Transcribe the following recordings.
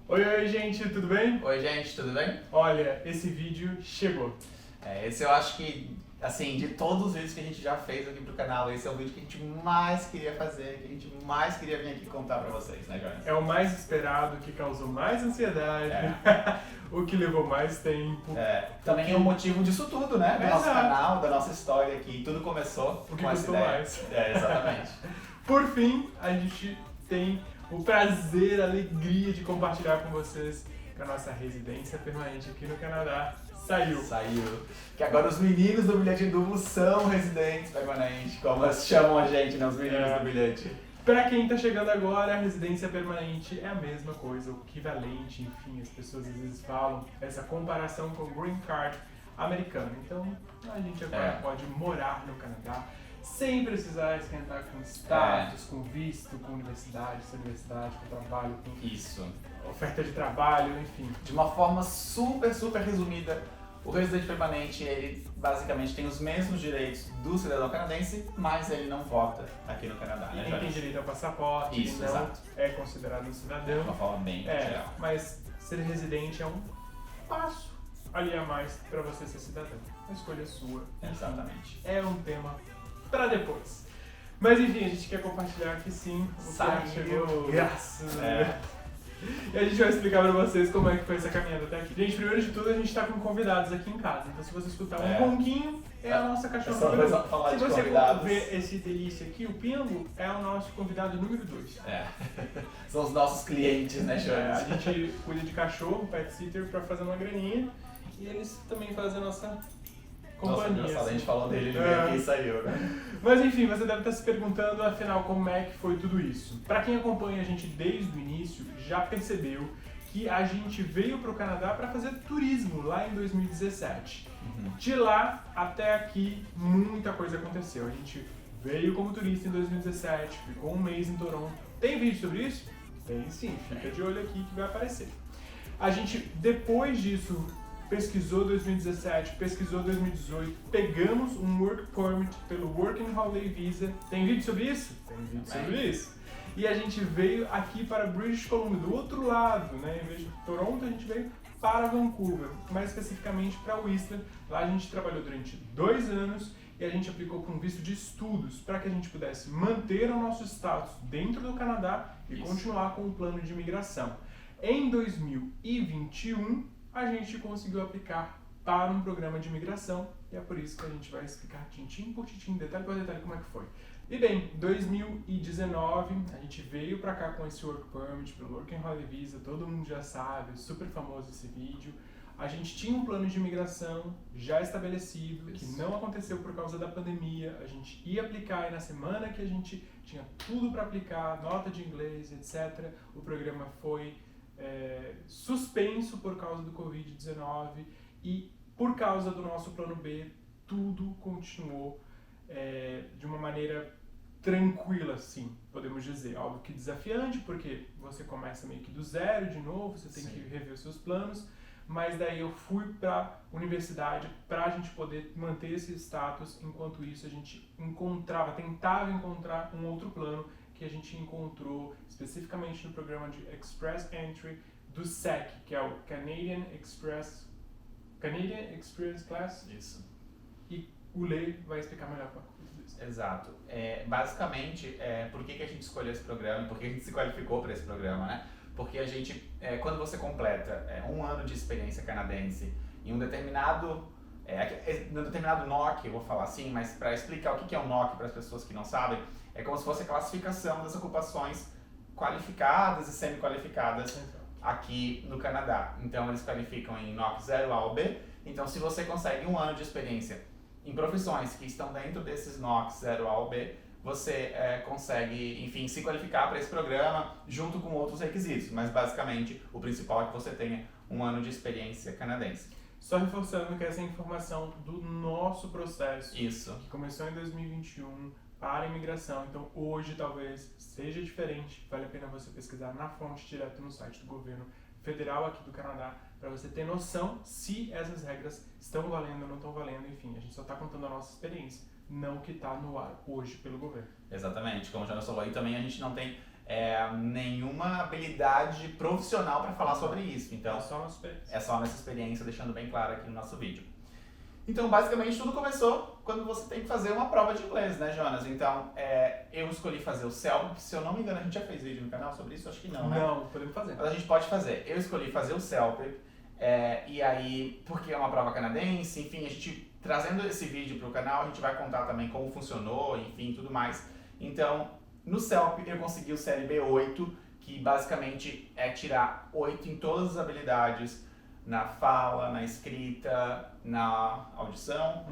Oi, gente, tudo bem? Oi, gente, tudo bem? Olha, esse vídeo chegou. Esse eu acho que, assim, de todos os vídeos que a gente já fez aqui pro canal, esse é o vídeo que a gente mais queria fazer, que a gente mais queria vir aqui contar pra vocês, né, Jonas? É o mais esperado, que causou mais ansiedade, o que levou mais tempo. Também é o motivo disso tudo, né? Do nosso Exato. canal, da nossa história aqui, tudo começou O que com essa custou ideia. mais. Exatamente. Por fim, a gente tem o prazer, a alegria de compartilhar com vocês que a nossa residência permanente aqui no Canadá saiu. Que agora os meninos do Bilhete Duplo são residentes permanentes, como eles chamam a gente, né? Os meninos do bilhete. Pra quem tá chegando agora, a residência permanente é a mesma coisa, o equivalente, enfim, as pessoas às vezes falam essa comparação com o Green Card americano. Então, a gente agora pode morar no Canadá sem precisar esquentar com status, com visto, com universidade, sem universidade, com trabalho, com Isso. oferta de trabalho, enfim. De uma forma super resumida, o residente permanente, ele basicamente tem os mesmos direitos do cidadão canadense, mas ele não vota aqui no Canadá, E né, nem tem Jonas? direito a passaporte, Isso, não exato. é considerado um De cidadão. uma forma bem geral. Mas ser residente é um passo ali a mais para você ser cidadão. A escolha é sua. Enfim, Exatamente. é um tema para depois. Mas enfim, a gente quer compartilhar que sim, o Saiu. tempo chegou, graças a É. Deus. E a gente vai explicar pra vocês como é que foi essa caminhada até aqui. Gente, primeiro de tudo, a gente tá com convidados aqui em casa. Então se você escutar um ronquinho, é a nossa cachorra Só número vou 1. falar Se de você convidados. ver esse delícia aqui, o Pingo, é o nosso convidado número 2. São os nossos clientes, né, A Jonas? gente cuida de cachorro, pet sitter, pra fazer uma graninha. E eles também fazem a nossa Nossa, companhia. engraçado, a gente assim. falou dele, ele veio aqui e saiu, né? Mas enfim, você deve estar se perguntando, afinal, como é que foi tudo isso. Para quem acompanha a gente desde o início, já percebeu que a gente veio para o Canadá para fazer turismo lá em 2017. De lá até aqui, muita coisa aconteceu. A gente veio como turista em 2017, ficou um mês em Toronto. Tem vídeo sobre isso? Tem sim, fica de olho aqui que vai aparecer. A gente, depois disso, pesquisou 2017, pesquisou 2018, pegamos um Work Permit pelo Working Holiday Visa. Tem vídeo sobre isso? Tem vídeo sobre isso. E a gente veio aqui para British Columbia, do outro lado, né? Em vez de Toronto, a gente veio para Vancouver, mais especificamente para Whistler. Lá a gente trabalhou durante 2 anos e a gente aplicou para um visto de estudos para que a gente pudesse manter o nosso status dentro do Canadá e continuar com o plano de imigração. Em 2021, a gente conseguiu aplicar para um programa de imigração e é por isso que a gente vai explicar tintim por tintim, detalhe por detalhe como é que foi. E bem, 2019 a gente veio pra cá com esse Work Permit pelo Working Holiday Visa, todo mundo já sabe, super famoso esse vídeo. A gente tinha um plano de imigração já estabelecido, que não aconteceu por causa da pandemia. A gente ia aplicar e na semana que a gente tinha tudo para aplicar, nota de inglês, etc., o programa foi suspenso por causa do Covid-19 e por causa do nosso plano B, tudo continuou de uma maneira tranquila, assim, podemos dizer. Óbvio que desafiante, porque você começa meio que do zero de novo, você tem que rever os seus planos, mas daí eu fui para universidade para a gente poder manter esse status. Enquanto isso a gente tentava encontrar um outro plano que a gente encontrou especificamente no programa de Express Entry do SEC, que é o Canadian Experience Class. Isso. E o Lei vai explicar melhor para isso. Exato. Basicamente, por que a gente escolheu esse programa, por que a gente se qualificou para esse programa, né? Porque a gente, quando você completa 1 ano de experiência canadense em um determinado NOC, eu vou falar assim, mas para explicar o que é um NOC para as pessoas que não sabem, é como se fosse a classificação das ocupações qualificadas e semi-qualificadas aqui no Canadá. Então eles qualificam em NOC 0A ou B. Então se você consegue 1 ano de experiência em profissões que estão dentro desses NOCs 0A ou B, você consegue, enfim, se qualificar para esse programa junto com outros requisitos. Mas basicamente o principal é que você tenha 1 ano de experiência canadense. Só reforçando que essa é a informação do nosso processo, Isso. que começou em 2021 para a imigração. Então hoje talvez seja diferente, vale a pena você pesquisar na fonte direto no site do governo federal aqui do Canadá, para você ter noção se essas regras estão valendo ou não estão valendo. Enfim, a gente só está contando a nossa experiência, não o que está no ar hoje pelo governo. Exatamente, como já nós falou aí, também a gente não tem nenhuma habilidade profissional para falar sobre isso. Então, é só a nossa experiência, deixando bem claro aqui no nosso vídeo. Então, basicamente, tudo começou quando você tem que fazer uma prova de inglês, né, Jonas? Então, eu escolhi fazer o CELP. Se eu não me engano, a gente já fez vídeo no canal sobre isso? Acho que não, né? Não, podemos fazer. Mas a gente pode fazer. Eu escolhi fazer o CELP, e aí, porque é uma prova canadense, enfim, a gente, trazendo esse vídeo para o canal, a gente vai contar também como funcionou, enfim, tudo mais. Então, no CELP, eu consegui o CLB 8, que basicamente é tirar 8 em todas as habilidades, na fala, na escrita, na audição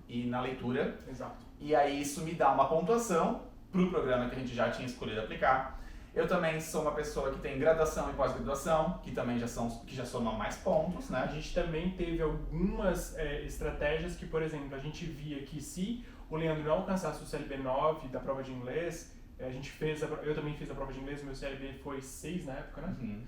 e na leitura. Exato. E aí isso me dá uma pontuação para o programa que a gente já tinha escolhido aplicar. Eu também sou uma pessoa que tem graduação e pós-graduação, que também já somam mais pontos, né? A gente também teve algumas estratégias que, por exemplo, a gente via que se o Leandro não alcançasse o CLB 9 da prova de inglês, eu também fiz a prova de inglês, meu CLB foi 6 na época, né?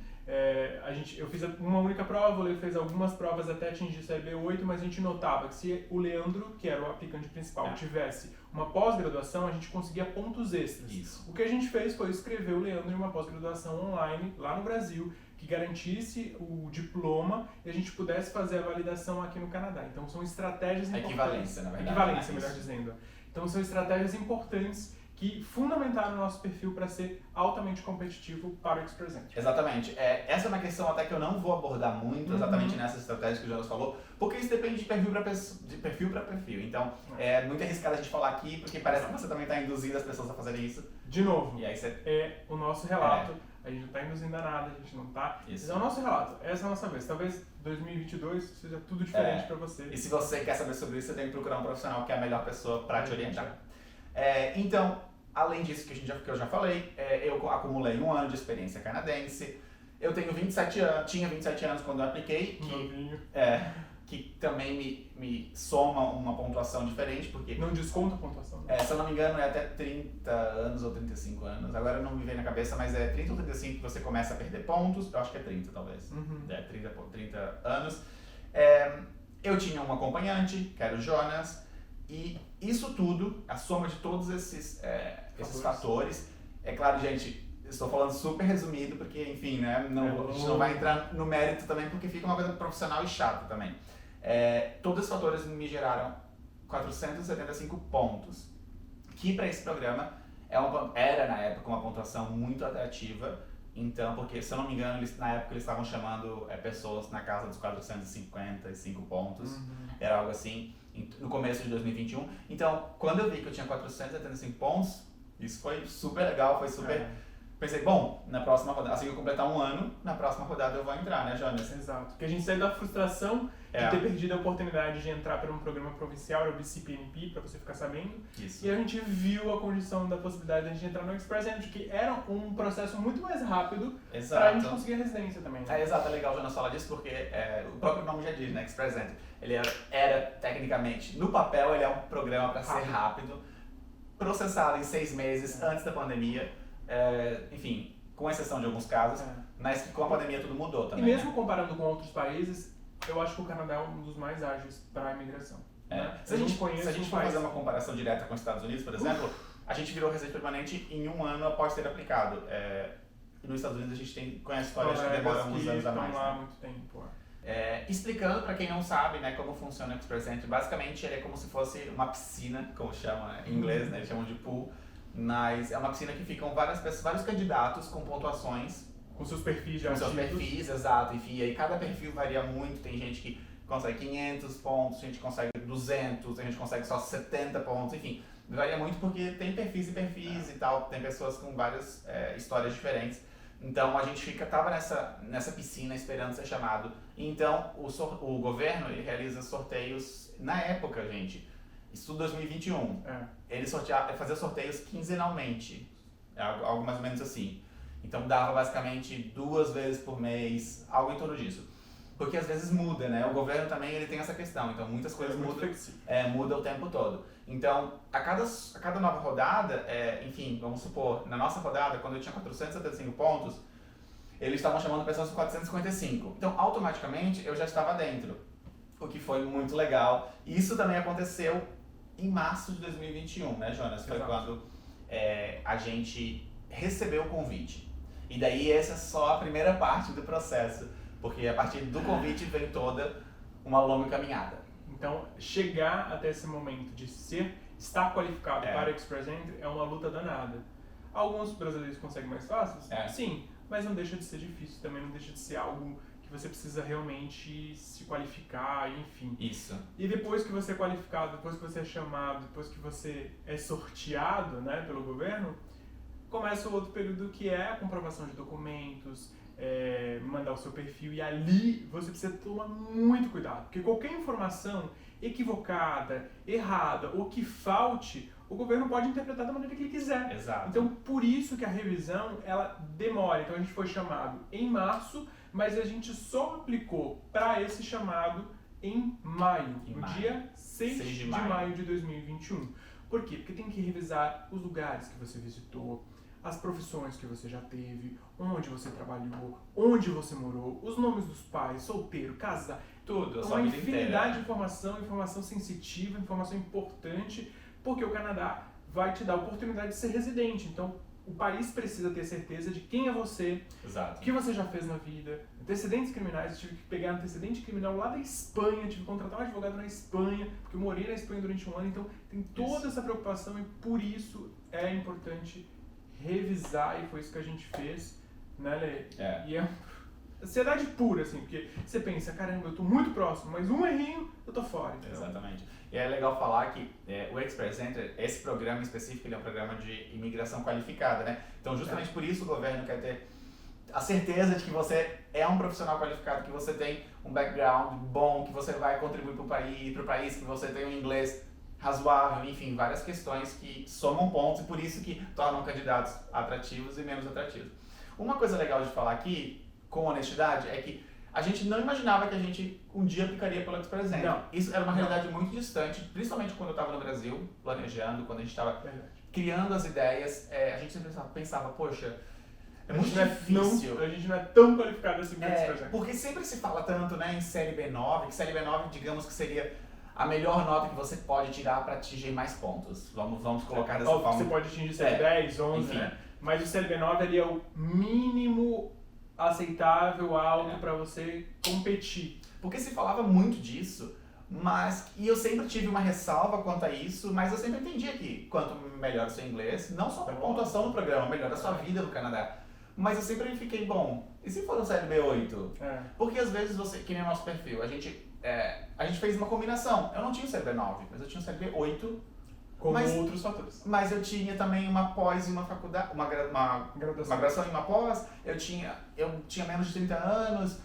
Eu fiz uma única prova, o Leo fez algumas provas até atingir o CLB 8, mas a gente notava que se o Leandro, que era o aplicante principal, tivesse uma pós-graduação, a gente conseguia pontos extras. Isso. O que a gente fez foi escrever o Leandro em uma pós-graduação online, lá no Brasil, que garantisse o diploma e a gente pudesse fazer a validação aqui no Canadá. Então são estratégias importantes. Equivalência, na verdade. Equivalência, melhor dizendo. Então são estratégias importantes que fundamentaram o nosso perfil para ser altamente competitivo para o Express Entry. Exatamente. Essa é uma questão até que eu não vou abordar muito exatamente nessa estratégia que o Jonas falou, porque isso depende de perfil para perfil. Então, é muito arriscado a gente falar aqui, porque parece que você também está induzindo as pessoas a fazerem isso. De novo, e aí você... é o nosso relato. A gente não está induzindo a nada, a gente não está... Isso. É o nosso relato, essa é a nossa vez. Talvez 2022 seja tudo diferente para você. E se você quer saber sobre isso, você tem que procurar um profissional que é a melhor pessoa para te orientar. Então, além disso que eu já falei, eu acumulei 1 ano de experiência canadense. Eu tenho 27 anos, tinha 27 anos quando eu apliquei, que também me soma uma pontuação diferente, porque... Não desconta a pontuação. Né? Se eu não me engano, é até 30 anos ou 35 anos. Agora não me vem na cabeça, mas é 30 ou 35 que você começa a perder pontos. Eu acho que é 30, talvez. 30 anos. Eu tinha um acompanhante, que era o Jonas, e isso tudo, a soma de todos esses fatores, é claro, gente, estou falando super resumido, porque, enfim, né, a gente não vai entrar no mérito também, porque fica uma coisa profissional e chata também. Todos esses fatores me geraram 475 pontos, que para esse programa era, na época, uma pontuação muito atrativa. Então, porque, se eu não me engano, na época eles estavam chamando pessoas na casa dos 455 pontos, era algo assim, no começo de 2021. Então, quando eu vi que eu tinha 475 pontos, isso foi super legal, foi super... Pensei, bom, na próxima rodada, assim que eu completar 1 ano, na próxima rodada eu vou entrar, né, Jonas? Exato. Porque a gente saiu da frustração de ter perdido a oportunidade de entrar para um programa provincial, era o BCPNP, para você ficar sabendo. Isso. E a gente viu a condição da possibilidade de a gente entrar no Express Entry, que era um processo muito mais rápido para a gente conseguir a residência também. Né? Exato, é legal o Jonas falar disso, porque o próprio nome já diz, né, Express Entry. Ele era tecnicamente, no papel, ele é um programa para ser rápido, processado em 6 meses antes da pandemia. Enfim, com exceção de alguns casos, mas que com a pandemia tudo mudou também. E mesmo comparando com outros países, eu acho que o Canadá é um dos mais ágeis para a imigração. Né? Se a gente for fazer uma comparação direta com os Estados Unidos, por exemplo, a gente virou residente permanente em 1 ano após ter aplicado. E nos Estados Unidos a gente conhece histórias que demoram alguns anos a mais. Lá há muito tempo. Explicando para quem não sabe, né, como funciona o Express Entry, basicamente ele é como se fosse uma piscina, como chama em inglês, né, eles chamam de pool. Mas é uma piscina que ficam vários candidatos com pontuações. Com seus perfis já Com seus perfis, exato. Enfim, aí cada perfil varia muito. Tem gente que consegue 500 pontos, gente que consegue 200, tem gente que consegue só 70 pontos. Enfim, varia muito porque tem perfis e perfis e tal. Tem pessoas com várias histórias diferentes. Então a gente tava nessa piscina esperando ser chamado. Então o governo ele realiza sorteios na época, gente. Isso tudo 2021. Ele fazia sorteios quinzenalmente, algo mais ou menos assim. Então dava basicamente 2 vezes por mês, algo em torno disso. Porque às vezes muda, né? O governo também ele tem essa questão, então muitas coisas mudam o tempo todo. Então, a cada nova rodada, enfim, vamos supor, na nossa rodada, quando eu tinha 475 pontos, eles estavam chamando pessoas com 455. Então, automaticamente, eu já estava dentro, o que foi muito legal. E isso também aconteceu em março de 2021, né, Jonas? Foi quando a gente receber o convite. E daí essa é só a primeira parte do processo, porque a partir do convite vem toda uma longa caminhada. Então, chegar até esse momento de estar qualificado para o Express Entry é uma luta danada. Alguns brasileiros conseguem mais fácil? Sim, mas não deixa de ser difícil, também não deixa de ser algo que você precisa realmente se qualificar, enfim. Isso. E depois que você é qualificado, depois que você é chamado, depois que você é sorteado, né, pelo governo, começa o outro período que é a comprovação de documentos, mandar o seu perfil, e ali você precisa tomar muito cuidado, porque qualquer informação equivocada, errada ou que falte, o governo pode interpretar da maneira que ele quiser. Exato. Então, por isso que a revisão, ela demora. Então, a gente foi chamado em março, mas a gente só aplicou para esse chamado em maio, dia 6 de maio de 2021. Por quê? Porque tem que revisar os lugares que você visitou, as profissões que você já teve, onde você trabalhou, onde você morou, os nomes dos pais, solteiro, casado, tudo, uma infinidade de informação sensitiva, informação importante, porque o Canadá vai te dar a oportunidade de ser residente. Então, o país precisa ter certeza de quem é você, Exato. o que você já fez na vida, antecedentes criminais. Eu tive que pegar antecedente criminal lá da Espanha, tive que contratar um advogado na Espanha, porque eu morei na Espanha durante um ano, então tem toda essa preocupação e por isso é importante revisar, e foi isso que a gente fez, né, Lê? E é ansiedade pura, assim, porque você pensa, caramba, eu tô muito próximo, mas um errinho, eu tô fora. Então. Exatamente. E é legal falar que o Express Entry, esse programa em específico, ele é um programa de imigração qualificada, né? Então, justamente por isso o governo quer ter a certeza de que você é um profissional qualificado, que você tem um background bom, que você vai contribuir para o país, que você tem um inglês razoável, enfim, várias questões que somam pontos e por isso que tornam candidatos atrativos e menos atrativos. Uma coisa legal de falar aqui, com honestidade, é que a gente não imaginava que a gente um dia aplicaria pelo Express Entry. Isso era uma realidade muito distante, principalmente quando eu estava no Brasil, planejando, quando a gente estava criando as ideias, a gente sempre pensava, poxa, é muito difícil. A gente não é tão qualificado assim para o Express Entry. Porque sempre se fala tanto, né, em série B9, que série B9, digamos que seria a melhor nota que você pode tirar para atingir mais pontos. Vamos colocar dessa forma. Você pode atingir CL 10, 11, enfim, né? Mas o CLB9 ali é o mínimo aceitável, alto para você competir. Porque se falava muito disso, e eu sempre tive uma ressalva quanto a isso, mas eu sempre entendi que quanto melhor o seu inglês, não só para pontuação no programa, melhora a sua vida no Canadá. Mas eu sempre fiquei, bom, e se for um CLB8? Porque às vezes você, que nem o nosso perfil, a gente fez uma combinação. Eu não tinha o CLB9, mas eu tinha o CLB8. Como outros fatores. Mas eu tinha também uma pós e uma faculdade, uma graduação e uma pós, eu tinha menos de 30 anos,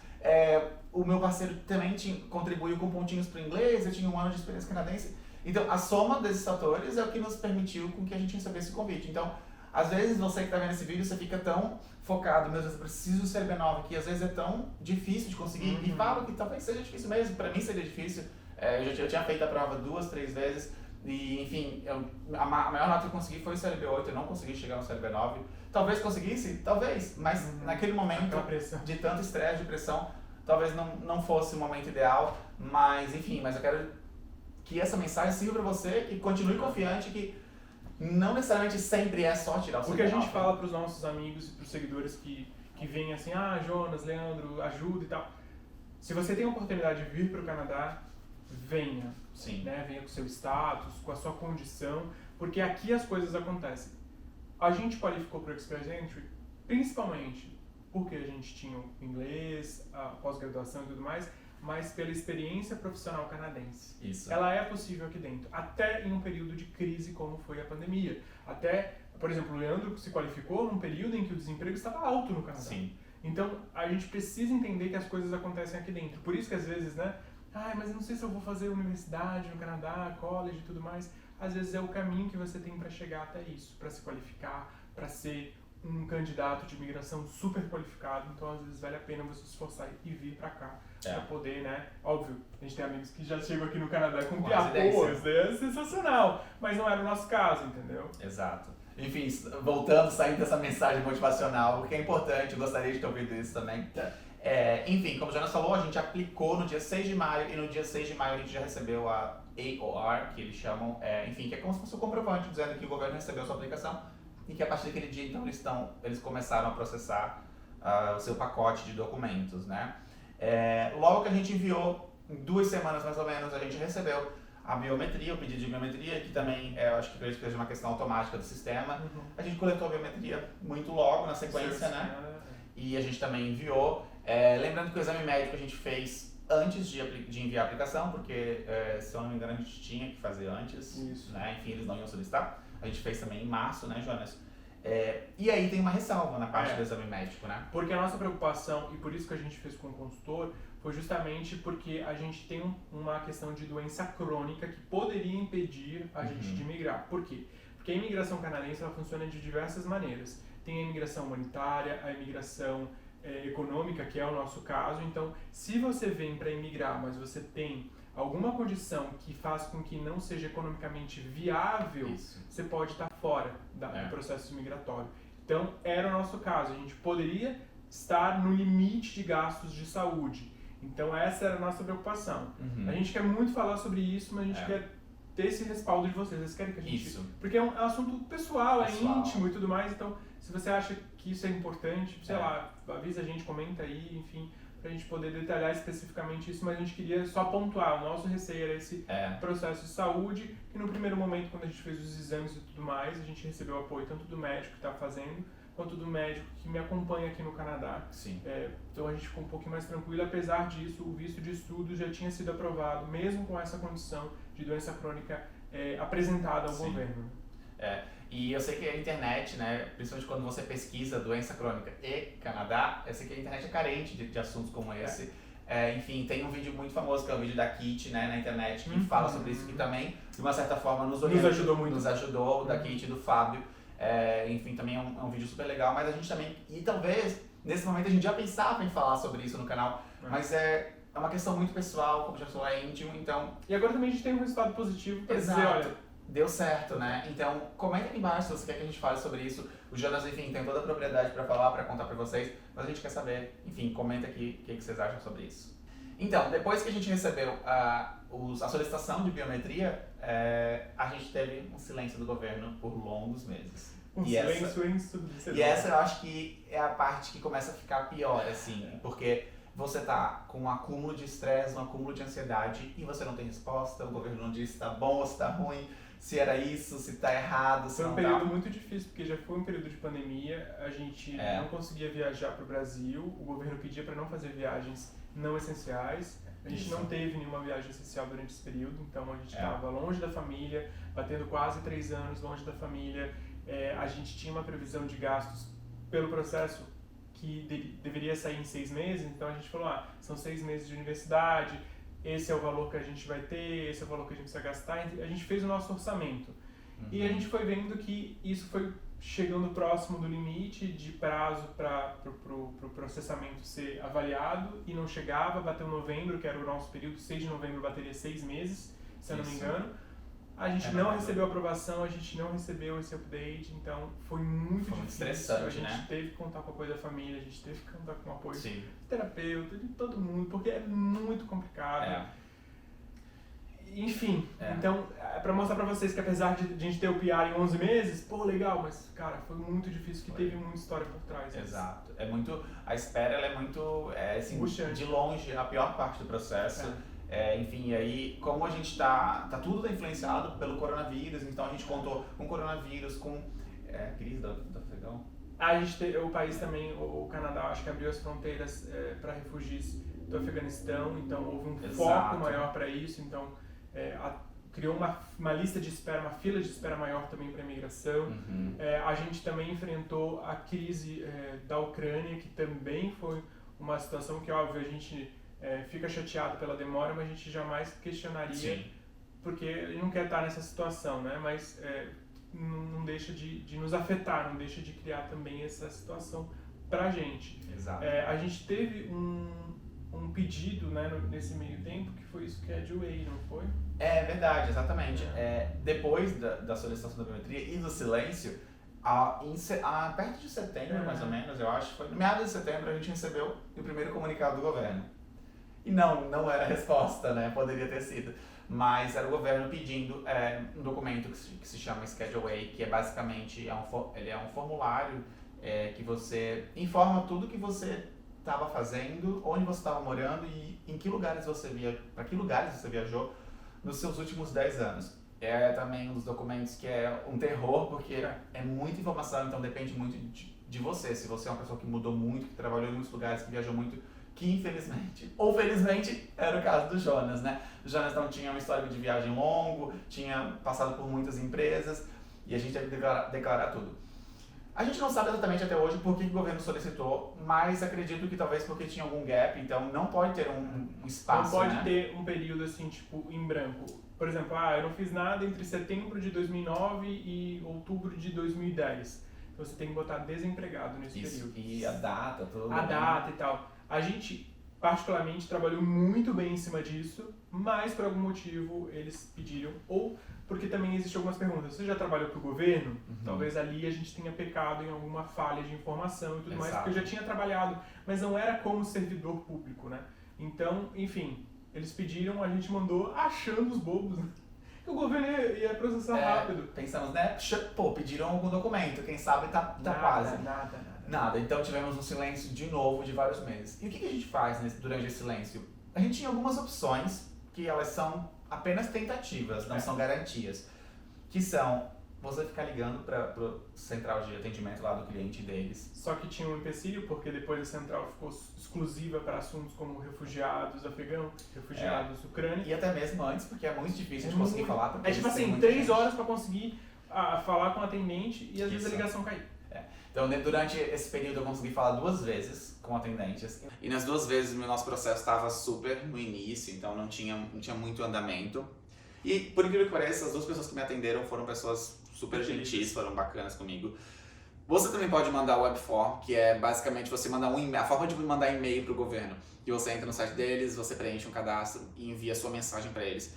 o meu parceiro também contribuiu com pontinhos para o inglês, eu tinha um ano de experiência canadense. Então, a soma desses fatores é o que nos permitiu com que a gente recebesse esse convite. Então, às vezes, você que está vendo esse vídeo, você fica tão focado, meu Deus, eu preciso do CLB9, que às vezes é tão difícil de conseguir, e falo que talvez seja difícil mesmo, para mim seria difícil. Eu tinha feito a prova 2, 3 vezes, e enfim, a maior nota que eu consegui foi o CLB8, eu não consegui chegar no CLB9. Talvez conseguisse? Talvez, mas naquele momento de tanto estresse, de pressão, talvez não fosse o momento ideal, mas enfim, mas eu quero que essa mensagem sirva para você, que continue confiante, que não necessariamente sempre é só tirar o CLB9. Porque a gente fala para os nossos amigos e para os seguidores que vêm assim, Jonas, Leandro, ajuda e tal. Se você tem a oportunidade de vir para o Canadá, venha. Sim. Né? Venha com o seu status, com a sua condição, porque aqui as coisas acontecem. A gente qualificou para o Express Entry principalmente porque a gente tinha o inglês, a pós-graduação e tudo mais, mas pela experiência profissional canadense. Isso. Ela é possível aqui dentro, até em um período de crise como foi a pandemia. Até, por exemplo, o Leandro se qualificou num período em que o desemprego estava alto no Canadá. Sim. Então, a gente precisa entender que as coisas acontecem aqui dentro. Por isso que às vezes, né, mas eu não sei se eu vou fazer universidade no Canadá, college e tudo mais. Às vezes é o caminho que você tem para chegar até isso, para se qualificar, para ser um candidato de imigração super qualificado. Então, às vezes, vale a pena você se esforçar e vir para cá, para poder, né? Óbvio, a gente tem amigos que já chegam aqui no Canadá com piapôs, é sensacional, mas não era o nosso caso, entendeu? Exato. Enfim, voltando, saindo dessa mensagem motivacional, o que é importante, eu gostaria de ter ouvido isso também. Enfim, como o Jonas falou, a gente aplicou no dia 6 de maio e no dia 6 de maio a gente já recebeu a AOR, que eles chamam, enfim, que é como se fosse um comprovante dizendo que o governo recebeu a sua aplicação. e que a partir daquele dia, então, eles começaram a processar o seu pacote de documentos, né? Logo que a gente enviou, em 2 semanas mais ou menos, a gente recebeu a biometria, o pedido de biometria, que também, eu acho que acredito que seja uma questão automática do sistema. A gente coletou a biometria muito logo na sequência, né? E a gente também enviou. Lembrando que o exame médico a gente fez antes de enviar a aplicação, porque, se eu não me engano, a gente tinha que fazer antes. Isso. Né? Enfim, eles não iam solicitar. A gente fez também em março, né, Jonas? E aí tem uma ressalva na parte do exame médico, né? Porque a nossa preocupação, e por isso que a gente fez com o consultor, foi justamente porque a gente tem uma questão de doença crônica que poderia impedir a gente de migrar. Por quê? Porque a imigração canadense ela funciona de diversas maneiras. Tem a imigração humanitária, a imigração econômica, que é o nosso caso. Então, se você vem para imigrar, mas você tem alguma condição que faz com que não seja economicamente viável, você pode estar fora do processo migratório. Então, era o nosso caso. A gente poderia estar no limite de gastos de saúde. Então, essa era a nossa preocupação. A gente quer muito falar sobre isso, mas a gente quer ter esse respaldo de vocês. Vocês querem que a gente... Isso. Porque é um assunto pessoal, é íntimo e tudo mais. Então, se você acha que isso é importante, sei lá, avisa a gente, comenta aí, enfim, pra gente poder detalhar especificamente isso, mas a gente queria só pontuar. O nosso receio era esse processo de saúde, que no primeiro momento, quando a gente fez os exames e tudo mais, a gente recebeu apoio tanto do médico que tá fazendo, quanto do médico que me acompanha aqui no Canadá. Sim. Então a gente ficou um pouquinho mais tranquilo. Apesar disso, o visto de estudo já tinha sido aprovado, mesmo com essa condição de doença crônica apresentada ao governo. E eu sei que a internet, né, principalmente quando você pesquisa doença crônica e Canadá, eu sei que a internet é carente de assuntos como esse. Enfim, tem um vídeo muito famoso que é o vídeo da Kit, né, na internet, que fala sobre isso, que também, de uma certa forma, nos ajudou muito. Nos ajudou, da Kit e do Fábio. Enfim, também é um vídeo super legal, mas a gente também, e talvez, nesse momento a gente já pensava em falar sobre isso no canal, mas é uma questão muito pessoal, como já falou, é íntimo, então... E agora também a gente tem um resultado positivo para dizer, olha... Deu certo, né? Então, comenta aqui embaixo se você quer que a gente fale sobre isso. O Jonas, enfim, tem toda a propriedade para falar, para contar para vocês, mas a gente quer saber, enfim, comenta aqui o que vocês acham sobre isso. Então, depois que a gente recebeu a solicitação de biometria, a gente teve um silêncio do governo por longos meses. Silêncio ensurdecedor. E essa eu acho que é a parte que começa a ficar pior, assim, porque você tá com um acúmulo de estresse, um acúmulo de ansiedade e você não tem resposta, o governo não diz se tá bom ou se tá ruim, se era isso, se tá errado, se foi não um período muito difícil, porque já foi um período de pandemia, a gente não conseguia viajar para o Brasil, o governo pedia para não fazer viagens não essenciais, a gente não teve nenhuma viagem essencial durante esse período, então a gente estava longe da família, batendo quase 3 anos longe da família, a gente tinha uma previsão de gastos pelo processo que deveria sair em 6 meses, então a gente falou, são 6 meses de universidade, esse é o valor que a gente vai ter, esse é o valor que a gente precisa gastar, a gente fez o nosso orçamento. E a gente foi vendo que isso foi chegando próximo do limite de prazo para o processamento ser avaliado e não chegava, bateu novembro, que era o nosso período, 6 de novembro bateria 6 meses, se eu não me engano. A gente não recebeu aprovação, a gente não recebeu esse update, então foi muito difícil. Estressante, a gente teve que contar com o apoio da família, a gente teve que contar com o apoio do terapeuta, de todo mundo, porque é muito complicado. Enfim, então, para mostrar para vocês que apesar de a gente ter o PR em 11 meses, pô, legal, mas, cara, foi muito difícil, que teve muita história por trás. Exato. A espera, ela é muito, assim, de longe, a pior parte do processo. Enfim, aí como a gente tá tudo influenciado pelo coronavírus, então a gente contou com coronavírus, com crise do Afegão. O país também, o Canadá, acho que abriu as fronteiras para refugiados do Afeganistão, então houve um foco maior para isso, então criou uma lista de espera, uma fila de espera maior também para a imigração. A gente também enfrentou a crise da Ucrânia, que também foi uma situação que, óbvio, a gente fica chateado pela demora, mas a gente jamais questionaria, porque ele não quer estar nessa situação, né? Mas não deixa de nos afetar, não deixa de criar também essa situação pra gente. Exato. A gente teve um pedido, né, nesse meio tempo, que foi isso que é de Way, não foi? É verdade, exatamente. Depois da solicitação da biometria e do silêncio, perto de setembro, mais ou menos, eu acho, foi no meados de setembro, a gente recebeu o primeiro comunicado do governo. E não era a resposta, né? Poderia ter sido. Mas era o governo pedindo um documento que se chama Schedule A, que é basicamente ele é um formulário que você informa tudo que você estava fazendo, onde você estava morando e em que lugares para que lugares você viajou nos seus últimos 10 anos. É também um dos documentos que é um terror, porque é muita informação, então depende muito de você. Se você é uma pessoa que mudou muito, que trabalhou em muitos lugares, que viajou muito, que infelizmente, ou felizmente, era o caso do Jonas, né? O Jonas não tinha um histórico de viagem longo, tinha passado por muitas empresas e a gente teve que declarar tudo. A gente não sabe exatamente até hoje por que o governo solicitou, mas acredito que talvez porque tinha algum gap, então não pode ter um espaço, não pode né? ter um período assim, tipo, em branco. Por exemplo, eu não fiz nada entre setembro de 2009 e outubro de 2010. Então você tem que botar desempregado nesse período. E a data, tudo. A data e tal. A gente, particularmente, trabalhou muito bem em cima disso, mas por algum motivo eles pediram, ou porque também existem algumas perguntas. Você já trabalhou para o governo? Talvez ali a gente tenha pecado em alguma falha de informação e tudo mais, porque eu já tinha trabalhado, mas não era como servidor público, né? Então, enfim, eles pediram, a gente mandou achando os bobos, né? Que o governo ia processar rápido. Pensamos, né? Pô, pediram algum documento, quem sabe tá quase. Nada, então tivemos um silêncio de novo de vários meses. E o que a gente faz durante esse silêncio? A gente tinha algumas opções que elas são apenas tentativas, não são garantias. Que são você ficar ligando para o central de atendimento lá do cliente deles. Só que tinha um empecilho, porque depois a central ficou exclusiva para assuntos como refugiados afegãos, refugiados ucrânicos. E até mesmo antes, porque é muito difícil de conseguir falar. É tipo assim, 3 horas para conseguir falar com o atendente e às vezes a ligação cair. Então, durante esse período eu consegui falar 2 vezes com atendentes. E nas 2 vezes o nosso processo estava super no início, então não tinha muito andamento. E por incrível que pareça, as 2 pessoas que me atenderam foram pessoas super gentis, foram bacanas comigo. Você também pode mandar o webform, que é basicamente você mandar um e-mail, a forma de mandar e-mail para o governo. Que você entra no site deles, você preenche um cadastro e envia sua mensagem para eles.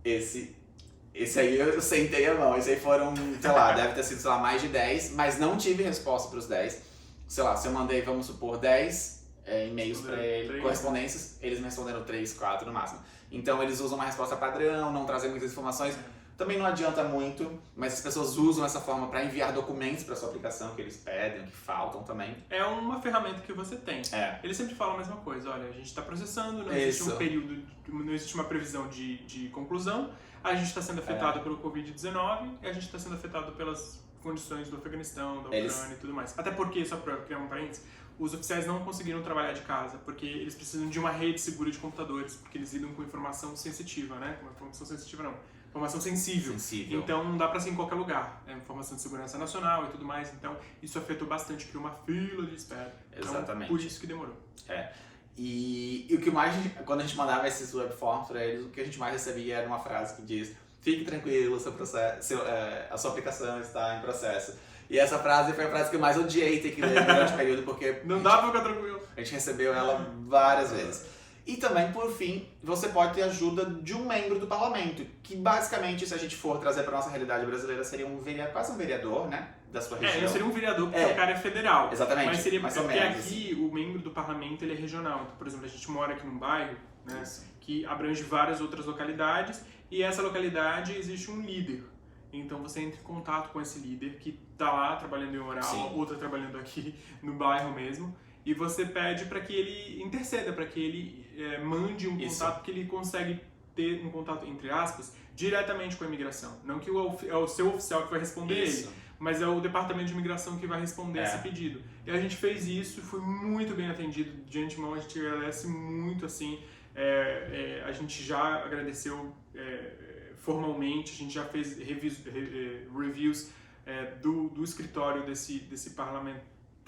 Esse aí eu sentei a mão, esse aí foram, sei lá, deve ter sido, sei lá, mais de 10, mas não tive resposta para os 10. Sei lá, se eu mandei, vamos supor, 10 e-mails para eles, correspondências, eles me responderam 3, 4 no máximo. Então eles usam uma resposta padrão, não trazem muitas informações. Também não adianta muito, mas as pessoas usam essa forma para enviar documentos para sua aplicação que eles pedem, que faltam também. É uma ferramenta que você tem. Eles sempre falam a mesma coisa, olha, a gente está processando, não existe um período, não existe uma previsão de conclusão, a gente está sendo afetado pelo Covid-19 e a gente está sendo afetado pelas condições do Afeganistão, da Ucrânia e tudo mais. Até porque, só para criar um parênteses, os oficiais não conseguiram trabalhar de casa, porque eles precisam de uma rede segura de computadores, porque eles lidam com informação sensitiva, né? Com informação sensitiva não, informação sensível. Então não dá para ser em qualquer lugar. É informação de segurança nacional e tudo mais, então isso afetou bastante, criou uma fila de espera. Exatamente. Então, por isso que demorou. E o que mais, quando a gente mandava esses webforms para eles, o que a gente mais recebia era uma frase que diz: fique tranquilo, a sua aplicação está em processo. E essa frase foi a frase que eu mais odiei ter que ler durante o período, porque não dá pra ficar tranquilo. A gente recebeu ela várias vezes. E também, por fim, você pode ter ajuda de um membro do parlamento, que basicamente, se a gente for trazer para nossa realidade brasileira, seria quase um vereador, né, da sua região. Não seria um vereador porque o cara é federal. Exatamente. Mas seria porque aqui o membro do parlamento ele é regional. Então, por exemplo, a gente mora aqui num bairro, né, que abrange várias outras localidades, e essa localidade existe um líder. Então você entra em contato com esse líder que está lá trabalhando em Oral, outra trabalhando aqui no bairro mesmo, e você pede para que ele interceda, para que ele mande um contato, que ele consegue ter um contato, entre aspas, diretamente com a imigração. Não que é o seu oficial que vai responder ele, mas é o departamento de imigração que vai responder esse pedido. E a gente fez isso e foi muito bem atendido. De antemão a gente agradece muito, assim, a gente já agradeceu formalmente, a gente já fez reviews do escritório desse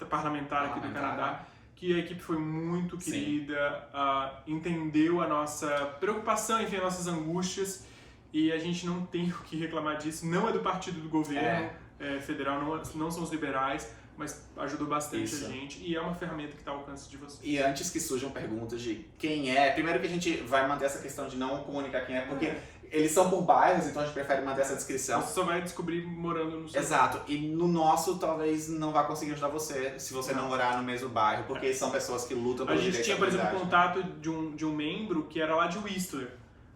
parlamentar aqui do Canadá, que a equipe foi muito querida, entendeu a nossa preocupação, enfim, as nossas angústias, e a gente não tem o que reclamar disso. Não é do partido do governo federal, não são os liberais, mas ajudou bastante a gente, e é uma ferramenta que está ao alcance de vocês. E antes que surjam perguntas de quem é, primeiro que a gente vai manter essa questão de não comunicar quem é, porque Eles são por bairros, então a gente prefere manter essa descrição. Você só vai descobrir morando no seu Exato, e no nosso talvez não vá conseguir ajudar você se você não morar no mesmo bairro, porque são pessoas que lutam A pelo gente direito tinha, à por exemplo, comunidade. contato de um membro que era lá de Whistler,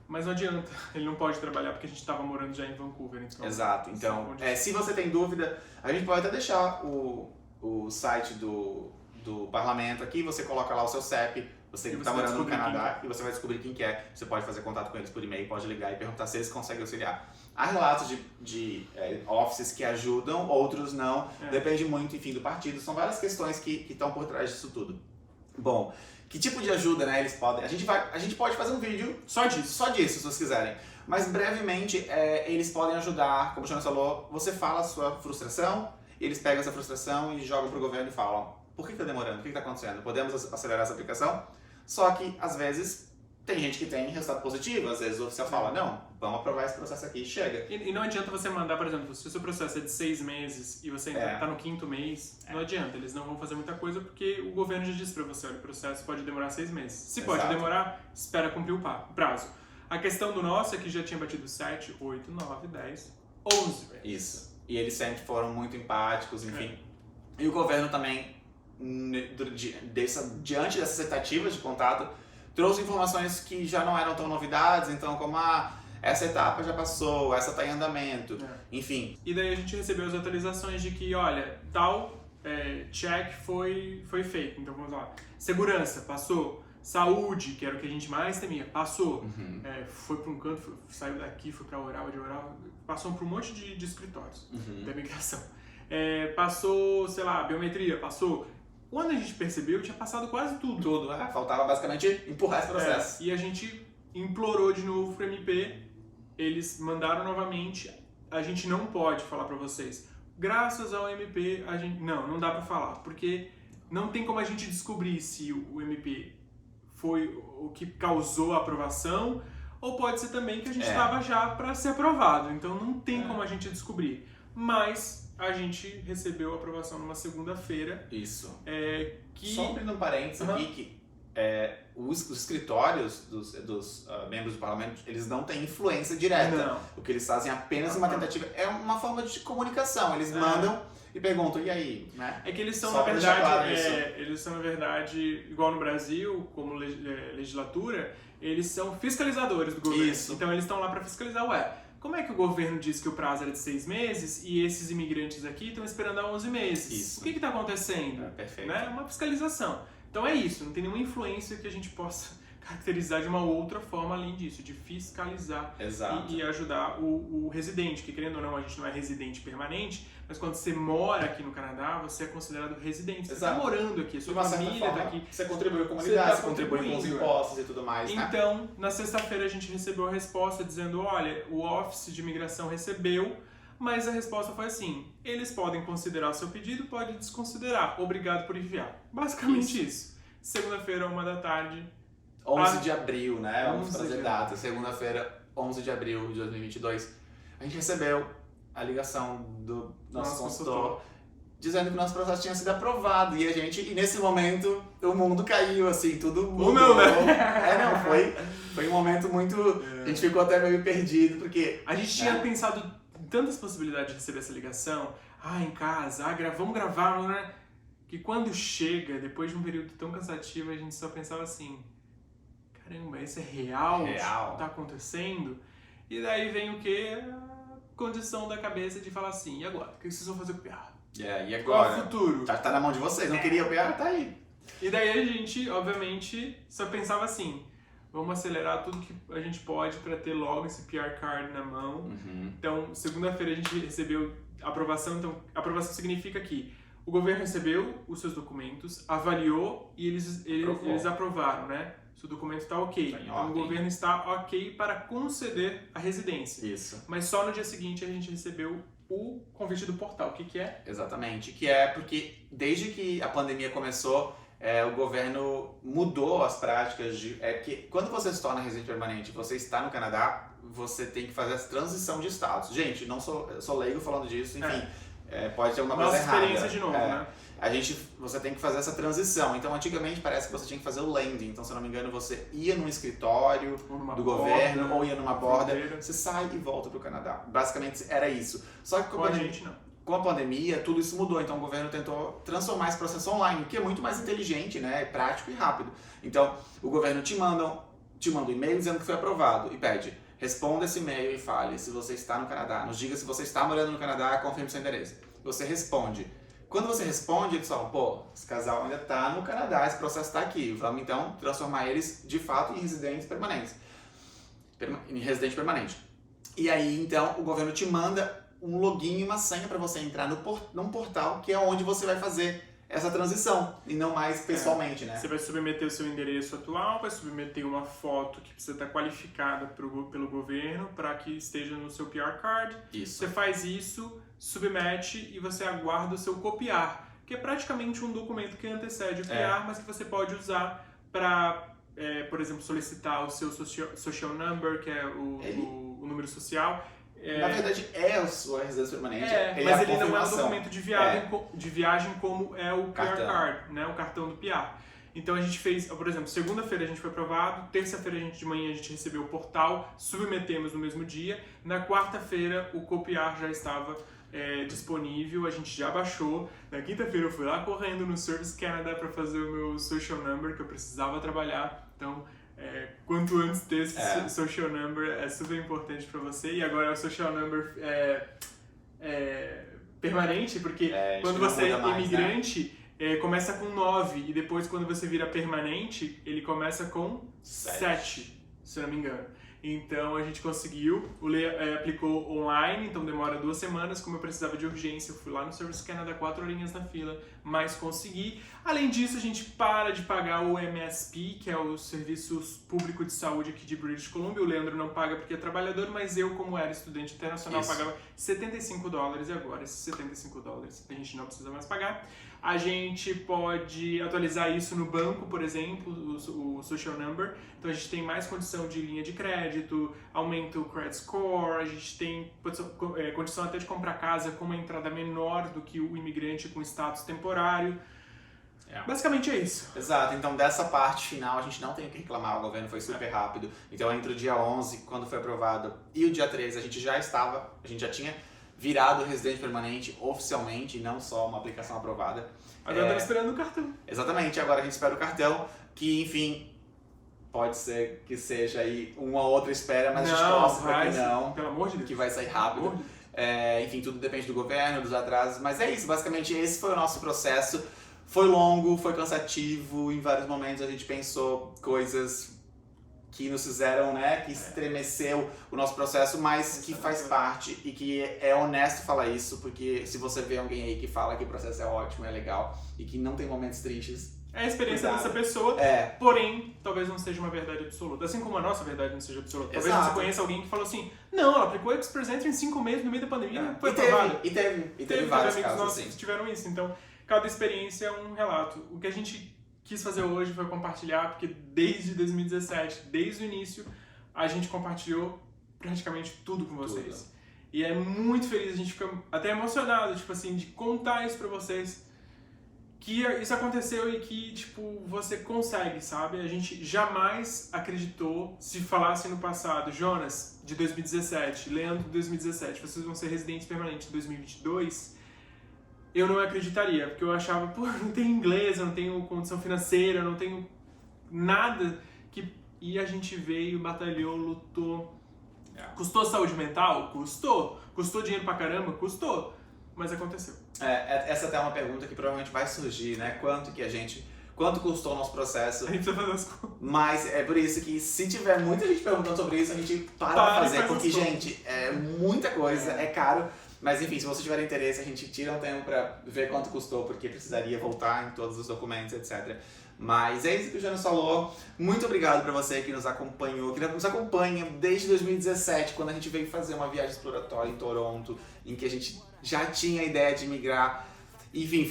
mas não adianta, ele não pode trabalhar porque a gente estava morando já em Vancouver. Então, Exato, então se você tem dúvida, a gente pode até deixar o site do parlamento aqui, você coloca lá o seu CEP, você que está morando no Canadá, e você vai descobrir quem que é. Você pode fazer contato com eles por e-mail, pode ligar e perguntar se eles conseguem auxiliar. Há relatos de offices que ajudam, outros não, depende muito, enfim, do partido. São várias questões que estão por trás disso tudo. Bom, que tipo de ajuda, né, eles podem... A gente pode fazer um vídeo só disso, se vocês quiserem. Mas brevemente, eles podem ajudar, como o Jonas falou, você fala a sua frustração, eles pegam essa frustração e jogam pro governo e falam: por que tá demorando? O que tá acontecendo? Podemos acelerar essa aplicação? Só que, às vezes, tem gente que tem resultado positivo, às vezes o oficial fala: não, vamos aprovar esse processo aqui, chega. E não adianta você mandar, por exemplo, se o seu processo é de 6 meses e você ainda tá no 5º mês, não adianta, eles não vão fazer muita coisa porque o governo já disse pra você: olha, o processo pode demorar 6 meses. Se pode demorar, espera cumprir o prazo. A questão do nosso é que já tinha batido 7, 8, 9, 10, 11 vezes. Isso. E eles sempre foram muito empáticos, enfim. E o governo também, diante dessas tentativas de contato, trouxe informações que já não eram tão novidades, então como essa etapa já passou, essa está em andamento, enfim. E daí a gente recebeu as atualizações de que, olha, tal check foi feito, então vamos lá. Segurança, passou. Saúde, que era o que a gente mais temia, passou. Foi para um canto, saiu daqui, foi para Oral, de Oral, passou por um monte de escritórios da imigração. Passou, sei lá, biometria, passou. Quando a gente percebeu, tinha passado quase tudo. Faltava basicamente empurrar esse processo. E a gente implorou de novo pro MP, eles mandaram novamente, a gente não pode falar para vocês. Graças ao MP, a gente... Não dá para falar, porque não tem como a gente descobrir se o MP foi o que causou a aprovação, ou pode ser também que a gente estava já para ser aprovado, então não tem como a gente descobrir. Mas a gente recebeu a aprovação numa segunda-feira. Isso. Que... Só abrindo um parênteses aqui, que os escritórios dos membros do parlamento, eles não têm influência direta. Não. O que eles fazem é apenas uma tentativa, é uma forma de comunicação, eles mandam e perguntam: e aí? Né? É que eles são, Só na verdade, claro eles são, na verdade, igual no Brasil, como legislatura, eles são fiscalizadores do governo. Isso. Então eles estão lá para fiscalizar, como é que o governo disse que o prazo era de 6 meses e esses imigrantes aqui estão esperando há 11 meses? Isso. O que está acontecendo? Perfeito. Né? Uma fiscalização. Então é isso, não tem nenhuma influência que a gente possa caracterizar de uma outra forma além disso, de fiscalizar e ajudar o residente, que querendo ou não, a gente não é residente permanente, mas quando você mora aqui no Canadá, você é considerado residente, você está morando aqui, a sua família está aqui. Você contribui com a comunidade, você contribui com os impostos e tudo mais. Então, na sexta-feira a gente recebeu a resposta dizendo: olha, o Office de Imigração recebeu, mas a resposta foi assim: eles podem considerar o seu pedido, pode desconsiderar, obrigado por enviar. Basicamente isso. Segunda-feira, 1h da tarde. 11 de abril, né? Vamos trazer data. Segunda-feira, 11 de abril de 2022. A gente recebeu a ligação do nosso consultor dizendo que o nosso processo tinha sido aprovado. E nesse momento, o mundo caiu, assim, tudo mudou. Ou não, né? Foi um momento muito... A gente ficou até meio perdido, porque... A gente tinha pensado em tantas possibilidades de receber essa ligação. Em casa, vamos gravar, né? Que quando chega, depois de um período tão cansativo, a gente só pensava assim: caramba, isso é real? Tá acontecendo? E daí vem o quê? A condição da cabeça de falar assim: e agora? O que vocês vão fazer com o PR? E agora? Qual é o futuro? Tá na mão de vocês, não queria o PR? Tá aí. E daí a gente, obviamente, só pensava assim: vamos acelerar tudo que a gente pode para ter logo esse PR Card na mão. Então, segunda-feira a gente recebeu a aprovação. Então, aprovação significa que o governo recebeu os seus documentos, avaliou e eles aprovaram, né? Se o documento está ok. Então o governo está ok para conceder a residência. Isso. Mas só no dia seguinte a gente recebeu o convite do portal. O que é? Exatamente. Que é porque desde que a pandemia começou, o governo mudou as práticas que quando você se torna residente permanente, você está no Canadá, você tem que fazer essa transição de status. Gente, eu sou leigo falando disso, enfim. Pode ter alguma coisa errada. Nossa experiência de novo, né? você tem que fazer essa transição. Então, antigamente parece que você tinha que fazer o landing. Então, se eu não me engano, você ia num escritório do governo ou ia numa borda, você sai e volta para o Canadá. Basicamente era isso. Só que com a gente não. Com a pandemia, tudo isso mudou. Então, o governo tentou transformar esse processo online, que é muito mais inteligente, né? Prático e rápido. Então, o governo te manda um e-mail dizendo que foi aprovado e pede: responda esse e-mail e fale se você está no Canadá. Nos diga se você está morando no Canadá, confirme seu endereço. Você responde. Quando você responde, eles falam: pô, esse casal ainda está no Canadá, esse processo está aqui. Vamos então transformar eles de fato em residentes permanentes. Em residente permanente. E aí então o governo te manda um login e uma senha para você entrar num portal que é onde você vai fazer essa transição e não mais pessoalmente, né? Você vai submeter o seu endereço atual, vai submeter uma foto que precisa estar qualificada pelo governo para que esteja no seu PR Card. Isso. Você faz isso, submete e você aguarda o seu copiar, que é praticamente um documento que antecede o PR, mas que você pode usar para, por exemplo, solicitar o seu social number, que é o número social. Na verdade, é a sua residência permanente. Mas ele não é um documento de viagem como é o PR Card, né? O cartão do PR. Então a gente fez, por exemplo, segunda-feira a gente foi aprovado, terça-feira de manhã a gente recebeu o portal, submetemos no mesmo dia, na quarta-feira o copiar já estava disponível, a gente já baixou. Na quinta-feira eu fui lá correndo no Service Canada para fazer o meu social number, que eu precisava trabalhar. Então, quanto antes ter esse social number é super importante para você. E agora o social number permanente, porque quando você é imigrante, começa com 9 e depois quando você vira permanente, ele começa com 7, se eu não me engano. Então a gente conseguiu, o Lê aplicou online, então demora 2 semanas. Como eu precisava de urgência, eu fui lá no Service Canada, 4 horinhas na fila, mas consegui. Além disso, a gente para de pagar o MSP, que é o Serviço Público de Saúde aqui de British Columbia. O Leandro não paga porque é trabalhador, mas eu, como era estudante internacional, pagava $75 e agora esses $75 a gente não precisa mais pagar. A gente pode atualizar isso no banco, por exemplo, o social number. Então a gente tem mais condição de linha de crédito, aumenta o credit score, a gente tem condição até de comprar casa com uma entrada menor do que o imigrante com status temporário. Basicamente é isso. Exato, então dessa parte final a gente não tem o que reclamar, o governo foi super rápido. Então entre o dia 11, quando foi aprovado, e o dia 13 a gente já tinha virado residente permanente oficialmente, e não só uma aplicação aprovada. Agora estamos esperando o cartão. Exatamente, agora a gente espera o cartão, que enfim, pode ser que seja aí uma outra espera, mas a gente torce pra que não, pelo amor de Deus, que vai sair rápido. Enfim, tudo depende do governo, dos atrasos, mas é isso, basicamente esse foi o nosso processo. Foi longo, foi cansativo, em vários momentos a gente pensou coisas que nos fizeram, né, que estremeceu o nosso processo, mas que faz parte e que é honesto falar isso, porque se você vê alguém aí que fala que o processo é ótimo, é legal e que não tem momentos tristes, é a experiência dessa pessoa, porém, talvez não seja uma verdade absoluta. Assim como a nossa verdade não seja absoluta. Talvez você conheça alguém que falou assim: não, ela aplicou Express Entry em 5 meses no meio da pandemia, foi aprovada. E teve vários casos nossos que tiveram isso. Então, cada experiência é um relato. O que a gente quis fazer hoje foi compartilhar, porque desde 2017, desde o início, a gente compartilhou praticamente tudo com vocês. E é muito feliz, a gente fica até emocionado, tipo assim, de contar isso pra vocês, que isso aconteceu e que, tipo, você consegue, sabe? A gente jamais acreditou, se falasse no passado, Jonas, de 2017, Leandro, de 2017, vocês vão ser residentes permanentes em 2022, eu não acreditaria, porque eu achava, pô, eu não tenho inglês, eu não tenho condição financeira, eu não tenho nada que... E a gente veio, batalhou, lutou. Custou saúde mental? Custou. Custou dinheiro pra caramba? Custou. Mas aconteceu. Essa até é uma pergunta que provavelmente vai surgir, né? Quanto custou o nosso processo? A gente precisa fazer as contas. Mas é por isso que se tiver muita gente perguntando sobre isso, a gente para pra fazer, porque, gente, é muita coisa, é caro. Mas enfim, se você tiver interesse, a gente tira um tempo pra ver quanto custou, porque precisaria voltar em todos os documentos, etc. Mas é isso que o Jonas falou. Muito obrigado pra você que nos acompanhou, que nos acompanha desde 2017, quando a gente veio fazer uma viagem exploratória em Toronto, em que a gente já tinha a ideia de migrar. Enfim,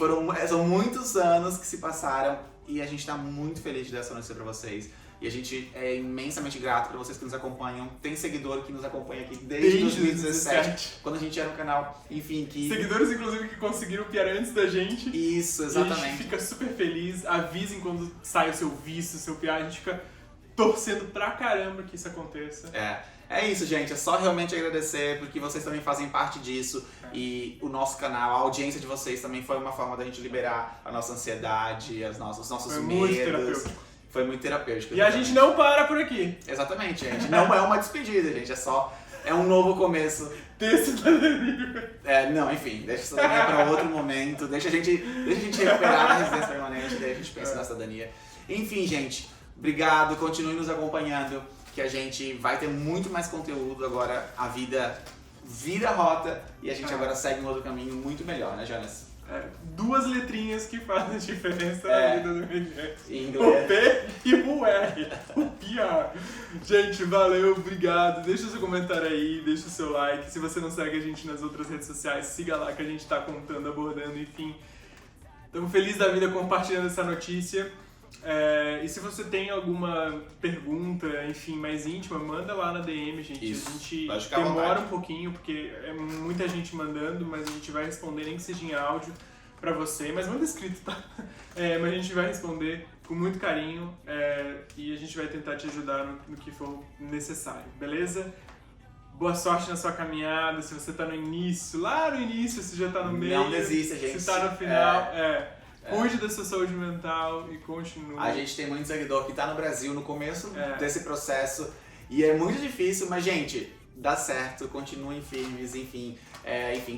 são muitos anos que se passaram e a gente tá muito feliz de dar essa notícia pra vocês. E a gente é imensamente grato pra vocês que nos acompanham. Tem seguidor que nos acompanha aqui desde 2017, quando a gente era um canal, enfim, que... Seguidores, inclusive, que conseguiram piar antes da gente. Isso, E a exatamente. gente fica super feliz, avisem quando sai o seu visto, o seu PR, a gente fica torcendo pra caramba que isso aconteça. É isso, gente. É só realmente agradecer, porque vocês também fazem parte disso. E o nosso canal, a audiência de vocês também foi uma forma da gente liberar a nossa ansiedade, os nossos Foi medos. muito terapêutico. Foi muito terapêutico. E a gente não para por aqui. Exatamente, gente. Não é uma despedida, gente. É um novo começo. Desse cidadania. Não, enfim, deixa a cidadania para outro momento. Deixa a gente recuperar a residência permanente, daí a gente pensa na cidadania. Enfim, gente, obrigado. Continue nos acompanhando, que a gente vai ter muito mais conteúdo agora. A vida vira rota e a gente agora segue um outro caminho muito melhor, né, Jonas? 2 letrinhas que fazem a diferença na vida do imigrante. Em O inglês. P e o R. O PR. Gente, valeu, obrigado. Deixa o seu comentário aí, deixa o seu like. Se você não segue a gente nas outras redes sociais, siga lá que a gente tá contando, abordando, enfim. Estamos felizes da vida compartilhando essa notícia. E se você tem alguma pergunta, enfim, mais íntima, manda lá na DM, gente. Isso. A gente Pode ficar à demora vontade. um pouquinho, porque é muita gente mandando, mas a gente vai responder, nem que seja em áudio pra você. Mas manda escrito, tá? Mas a gente vai responder com muito carinho e a gente vai tentar te ajudar no que for necessário, beleza? Boa sorte na sua caminhada, se você tá no início, lá no início, se já tá no meio. Não desista, gente. Se tá no final, cuide da sua saúde mental e continue. A gente tem muito seguidor que tá no Brasil no começo É. desse processo e é muito difícil, mas, gente, dá certo, continuem firmes, enfim,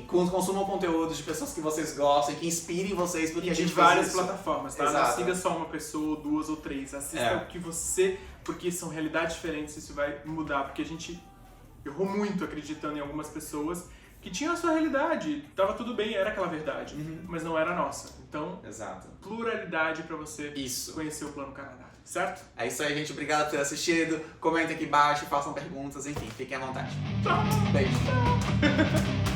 consumam conteúdo de pessoas que vocês gostam, que inspirem vocês, porque a de gente faz várias isso. plataformas, tá? Não Exato. siga só uma pessoa, 2 ou 3. Assista o que você, porque são realidades diferentes, isso vai mudar, porque a gente errou muito acreditando em algumas pessoas que tinham a sua realidade, tava tudo bem, era aquela verdade, mas não era a nossa. Então, Exato. pluralidade pra você Isso. conhecer o Plano Canadá, certo? É isso aí, gente. Obrigado por ter assistido. Comentem aqui embaixo, façam perguntas, enfim, fiquem à vontade. Beijo.